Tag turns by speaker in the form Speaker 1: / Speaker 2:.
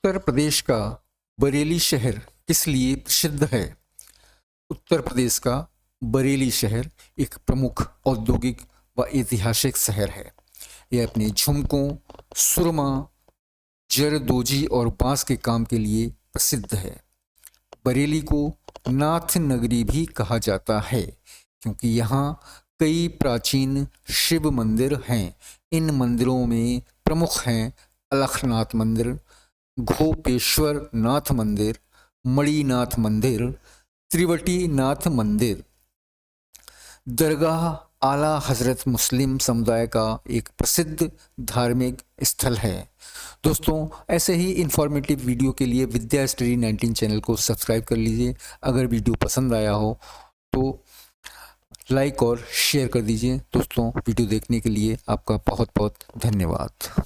Speaker 1: उत्तर प्रदेश का बरेली शहर किस लिए प्रसिद्ध है? उत्तर प्रदेश का बरेली शहर एक प्रमुख औद्योगिक व ऐतिहासिक शहर है। यह अपने झुमकों, सुरमा, जरदोजी और बांस के काम के लिए प्रसिद्ध है। बरेली को नाथ नगरी भी कहा जाता है क्योंकि यहाँ कई प्राचीन शिव मंदिर हैं। इन मंदिरों में प्रमुख हैं अलखनाथ मंदिर, घोपेश्वर नाथ मंदिर, मणिनाथ मंदिर, त्रिवटी नाथ मंदिर। दरगाह आला हज़रत मुस्लिम समुदाय का एक प्रसिद्ध धार्मिक स्थल है। दोस्तों, ऐसे ही इंफॉर्मेटिव वीडियो के लिए विद्या स्टडी 19 चैनल को सब्सक्राइब कर लीजिए। अगर वीडियो पसंद आया हो तो लाइक और शेयर कर दीजिए। दोस्तों, वीडियो देखने के लिए आपका बहुत बहुत धन्यवाद।